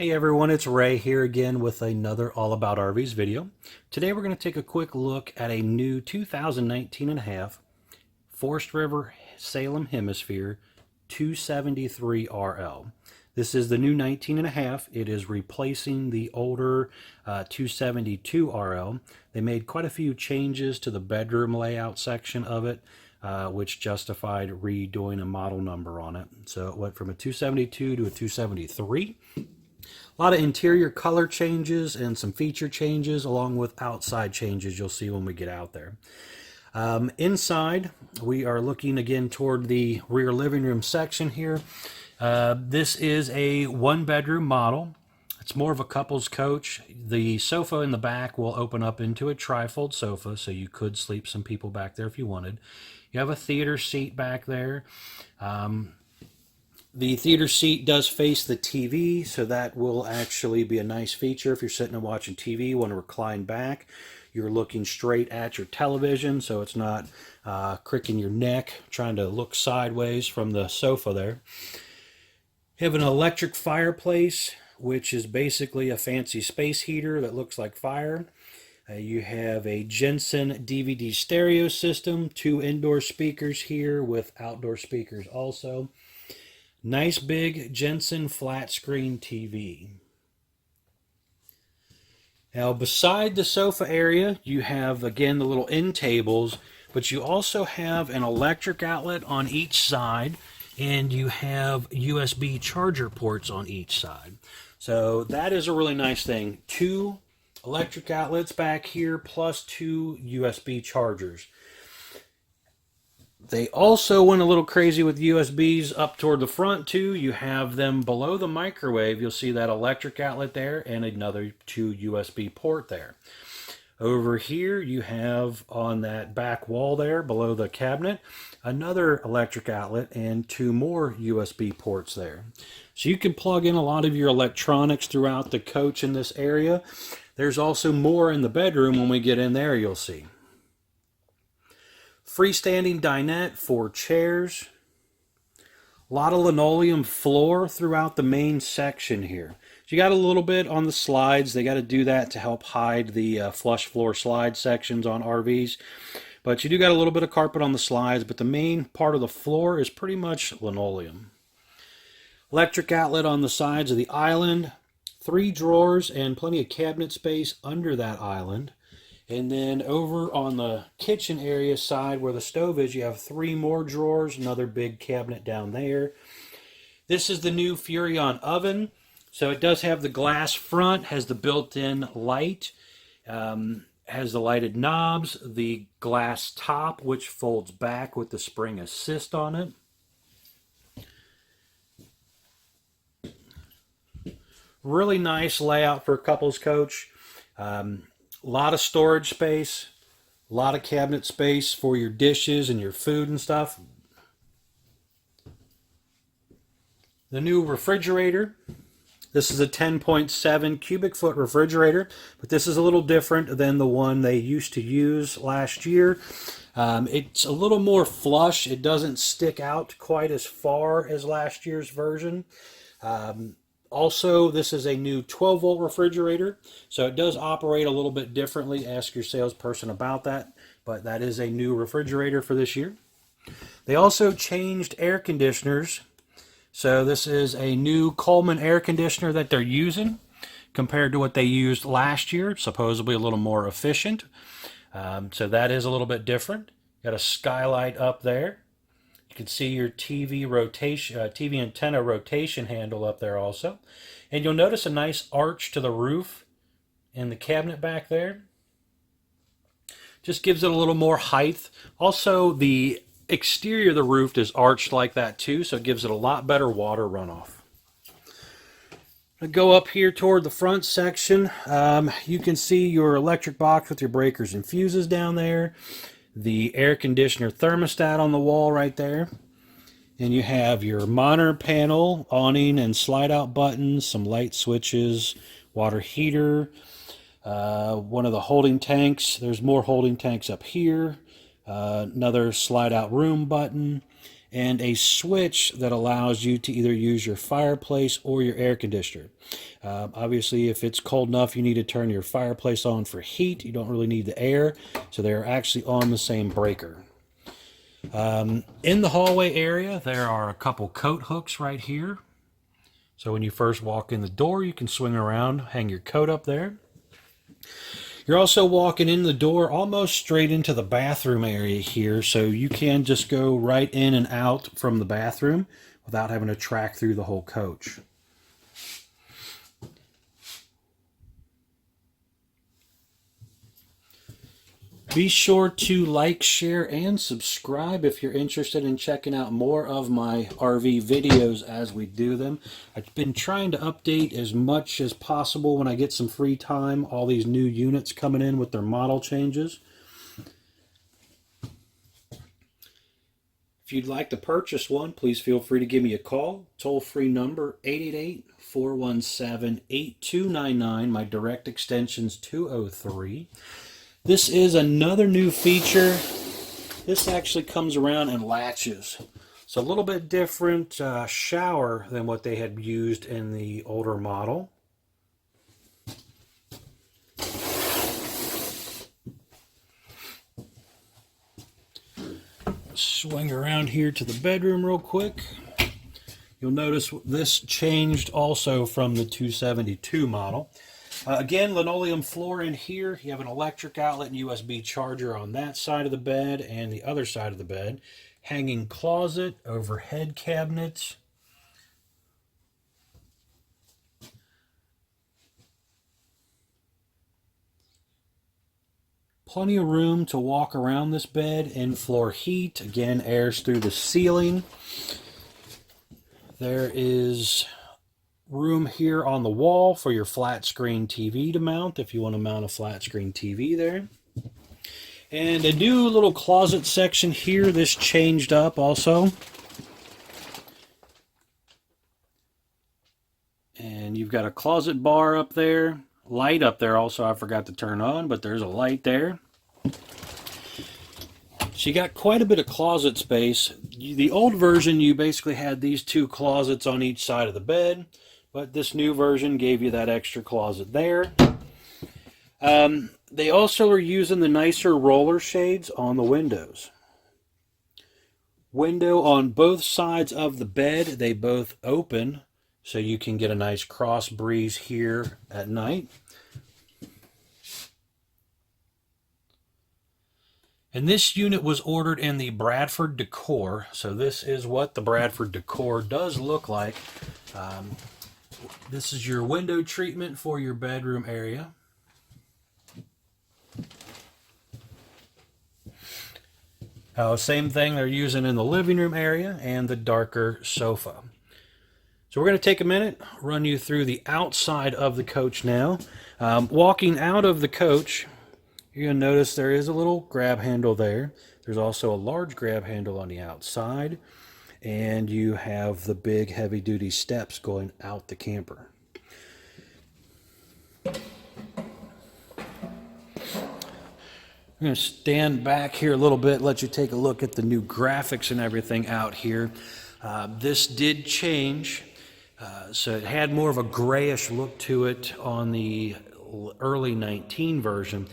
Hey everyone, it's Ray here again with another All About RVs video. Today we're going to take a quick look at a new 2019 and a half Forestriver Salem Hemisphere 273RL. This is the new 19 and a half. It is replacing the older 272RL. They made quite a few changes to the bedroom layout section of it, which justified redoing a model number on it. So it went from a 272 to a 273. A lot of interior color changes and some feature changes along with outside changes you'll see when we get out there. Inside, we are looking again toward the rear living room section here. This is a one-bedroom model. It's more of a couple's coach. The sofa in the back will open up into a trifold sofa, so you could sleep some people back there if you wanted. You have a theater seat back there. The theater seat does face the TV, so that will actually be a nice feature if you're sitting and watching TV. You want to recline back. You're looking straight at your television, so it's not cricking your neck, trying to look sideways from the sofa there. You have an electric fireplace, which is basically a fancy space heater that looks like fire. You have a Jensen DVD stereo system, 2 indoor speakers here with outdoor speakers also. Nice big Jensen flat screen TV. Now beside the sofa area, you have again the little end tables, but you also have an electric outlet on each side, and you have USB charger ports on each side. So that is a really nice thing. 2 electric outlets back here plus 2 USB chargers. They also went a little crazy with USBs up toward the front too. You have them below the microwave. You'll see that electric outlet there and another 2 USB port there. Over here you have on that back wall there below the cabinet another electric outlet and 2 more USB ports there. So you can plug in a lot of your electronics throughout the coach in this area. There's also more in the bedroom. When we get in there, you'll see. Freestanding dinette, 4 chairs. A lot of linoleum floor throughout the main section here. So you got a little bit on the slides. They got to do that to help hide the flush floor slide sections on RVs. But you do got a little bit of carpet on the slides, but the main part of the floor is pretty much linoleum. Electric outlet on the sides of the island. 3 drawers and plenty of cabinet space under that island. And then over on the kitchen area side where the stove is, you have 3 more drawers, another big cabinet down there. This is the new Furrion oven. So it does have the glass front, has the built-in light, has the lighted knobs, the glass top, which folds back with the spring assist on it. Really nice layout for a couple's coach. A lot of storage space, a lot of cabinet space for your dishes and your food and stuff. The new refrigerator. This is a 10.7 cubic foot refrigerator, but this is a little different than the one they used to use last year. It's a little more flush. It doesn't stick out quite as far as last year's version. Also, this is a new 12-volt refrigerator, so it does operate a little bit differently. Ask your salesperson about that, but that is a new refrigerator for this year. They also changed air conditioners, so this is a new Coleman air conditioner that they're using compared to what they used last year, supposedly a little more efficient. So that is a little bit different. Got a skylight up there. You can see your TV rotation, TV antenna rotation handle up there also. And you'll notice a nice arch to the roof in the cabinet back there. Just gives it a little more height. Also, the exterior of the roof is arched like that too, so it gives it a lot better water runoff. I go up here toward the front section. You can see your electric box with your breakers and fuses down there. The air conditioner thermostat on the wall right there. And you have your monitor panel, awning and slide out buttons, some light switches, water heater, one of the holding tanks. There's more holding tanks up here. Another slide out room button. and a switch that allows you to either use your fireplace or your air conditioner. Obviously, if it's cold enough, you need to turn your fireplace on for heat. You don't really need the air, so they're actually on the same breaker. In the hallway area, there are a couple coat hooks right here. So when you first walk in the door, you can swing around, hang your coat up there. You're also walking in the door almost straight into the bathroom area here, so you can just go right in and out from the bathroom without having to track through the whole coach. Be sure to like, share, and subscribe if you're interested in checking out more of my RV videos as we do them. I've been trying to update as much as possible when I get some free time, all these new units coming in with their model changes. If you'd like to purchase one, please feel free to give me a call. Toll-free number 888-417-8299. My direct extension's 203. This is another new feature. This actually comes around and latches. It's a little bit different shower than what they had used in the older model. Swing around here to the bedroom real quick. You'll notice this changed also from the 272 model. Again, linoleum floor in here. You have an electric outlet and USB charger on that side of the bed and the other side of the bed. Hanging closet, overhead cabinets. Plenty of room to walk around this bed. In-floor heat. Again, airs through the ceiling. There is room here on the wall for your flat screen TV to mount if you want to mount a flat screen TV there. And a new little closet section here. This changed up also. And you've got a closet bar up there. Light up there also I forgot to turn on, but there's a light there. So you got quite a bit of closet space. The old version, you basically had these two closets on each side of the bed. But this new version gave you that extra closet there. They also are using the nicer roller shades on the windows. Window on both sides of the bed. They both open so you can get a nice cross breeze here at night. And this unit was ordered in the Bradford decor. So this is what the Bradford decor does look like. This is your window treatment for your bedroom area. Same thing they're using in the living room area and the darker sofa. So we're going to take a minute, run you through the outside of the coach now. Walking out of the coach, you're going to notice there is a little grab handle there. There's also a large grab handle on the outside. And you have the big heavy-duty steps going out the camper. I'm going to stand back here a little bit, let you take a look at the new graphics and everything out here. This did change, so it had more of a grayish look to it on the early 19 version.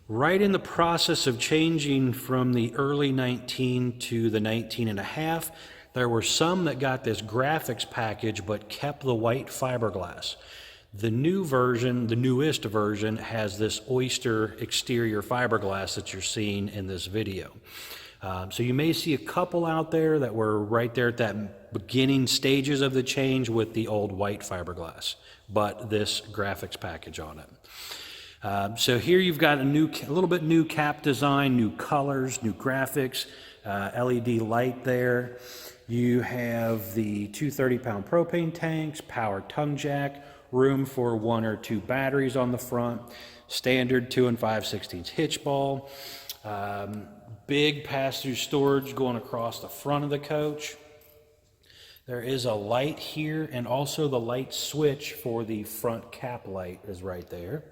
Right in the process of changing from the early 19 to the 19 and a half, there were some that got this graphics package but kept the white fiberglass. The new version, the newest version, has this oyster exterior fiberglass that you're seeing in this video. So you may see a couple out there that were right there at that beginning stages of the change with the old white fiberglass, but this graphics package on it. So here you've got a little bit new cap design, new colors, new graphics, LED light there. You have the 230-pound propane tanks, power tongue jack, room for 1 or 2 batteries on the front, standard 2 5/16 hitch ball, big pass-through storage going across the front of the coach. There is a light here, and also the light switch for the front cap light is right there.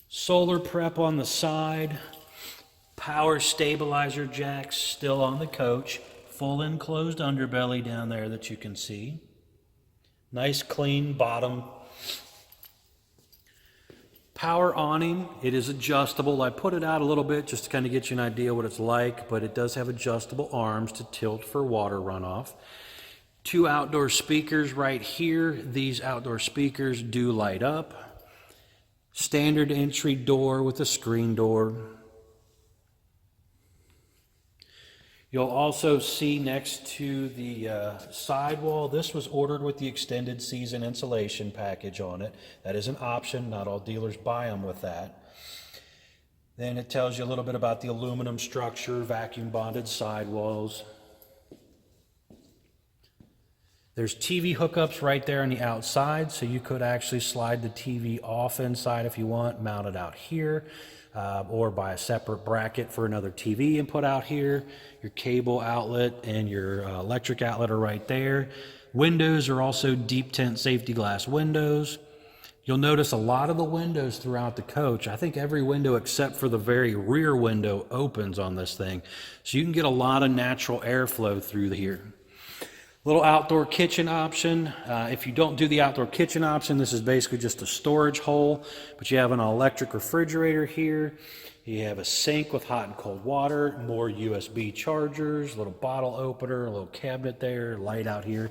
Solar prep on the side, power stabilizer jacks still on the coach, full enclosed underbelly down there that you can see. Nice clean bottom. Power awning, it is adjustable. I put it out a little bit just to kind of get you an idea what it's like, but it does have adjustable arms to tilt for water runoff. 2 outdoor speakers right here. These outdoor speakers do light up. Standard entry door with a screen door. You'll also see next to the sidewall, this was ordered with the extended season insulation package on it. That is an option. Not all dealers buy them with that. Then it tells you a little bit about the aluminum structure, vacuum bonded sidewalls. There's TV hookups right there on the outside, so you could actually slide the TV off inside if you want, mount it out here, or buy a separate bracket for another TV and put out here. Your cable outlet and your electric outlet are right there. Windows are also deep tint safety glass windows. You'll notice a lot of the windows throughout the coach, I think every window except for the very rear window opens on this thing. So you can get a lot of natural airflow through here. Little outdoor kitchen option. If you don't do the outdoor kitchen option, this is basically just a storage hole, but you have an electric refrigerator here. You have a sink with hot and cold water, more USB chargers, a little bottle opener, a little cabinet there, light out here.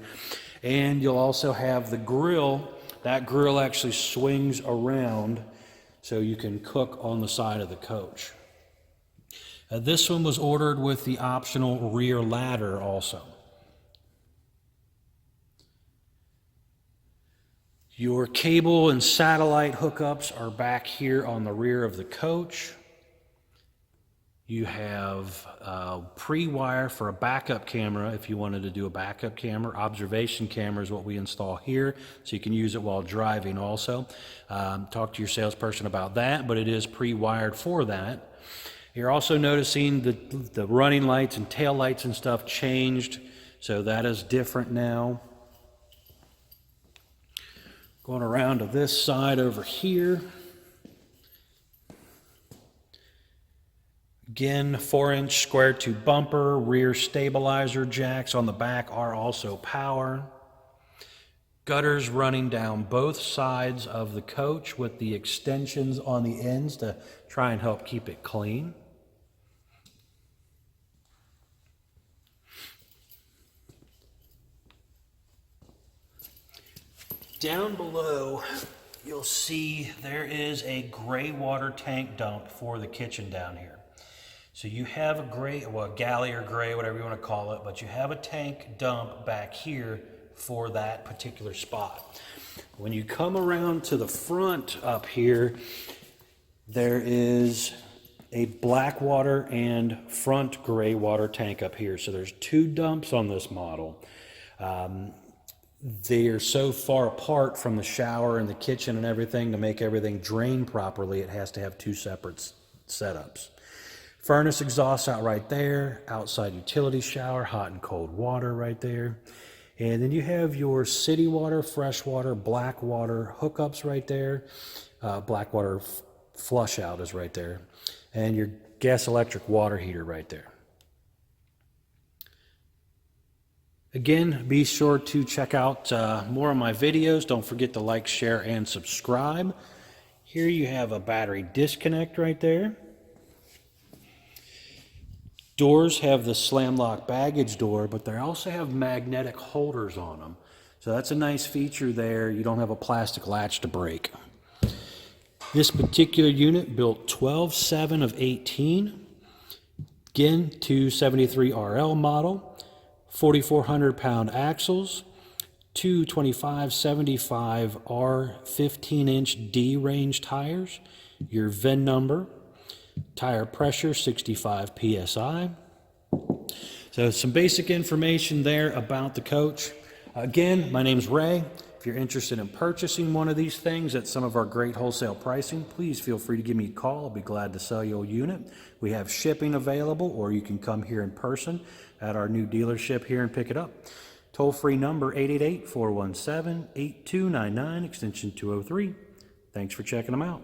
And you'll also have the grill. That grill actually swings around so you can cook on the side of the coach. This one was ordered with the optional rear ladder also. Your cable and satellite hookups are back here on the rear of the coach. You have pre-wire for a backup camera if you wanted to do a backup camera. Observation camera is what we install here, so you can use it while driving also. Talk to your salesperson about that, but it is pre-wired for that. You're also noticing the running lights and tail lights and stuff changed, so that is different now. Going around to this side over here. Again, 4-inch square tube bumper, rear stabilizer jacks on the back are also power. Gutters running down both sides of the coach with the extensions on the ends to try and help keep it clean. Down below, you'll see there is a gray water tank dump for the kitchen down here. So you have a gray, well, galley or gray, whatever you want to call it, but you have a tank dump back here for that particular spot. When you come around to the front up here, there is a black water and front gray water tank up here. So there's 2 dumps on this model. They are so far apart from the shower and the kitchen and everything to make everything drain properly, it has to have 2 separate setups. Furnace exhaust out right there, outside utility shower, hot and cold water right there. And then you have your city water, fresh water, black water hookups right there. Black water flush out is right there. And your gas electric water heater right there. Again, be sure to check out more of my videos. Don't forget to like, share, and subscribe. Here you have a battery disconnect right there. Doors have the slam lock baggage door, but they also have magnetic holders on them. So that's a nice feature there. You don't have a plastic latch to break. This particular unit built 12/7 of 18. Again, 273RL model. 4,400 pound axles, 225/75R 15-inch D range tires, your VIN number, tire pressure 65 psi. So some basic information there about the coach. Again, my name's Ray. If you're interested in purchasing one of these things at some of our great wholesale pricing, please feel free to give me a call. I'll be glad to sell you a unit. We have shipping available, or you can come here in person at our new dealership here and pick it up. Toll-free number 888-417-8299, extension 203. Thanks for checking them out.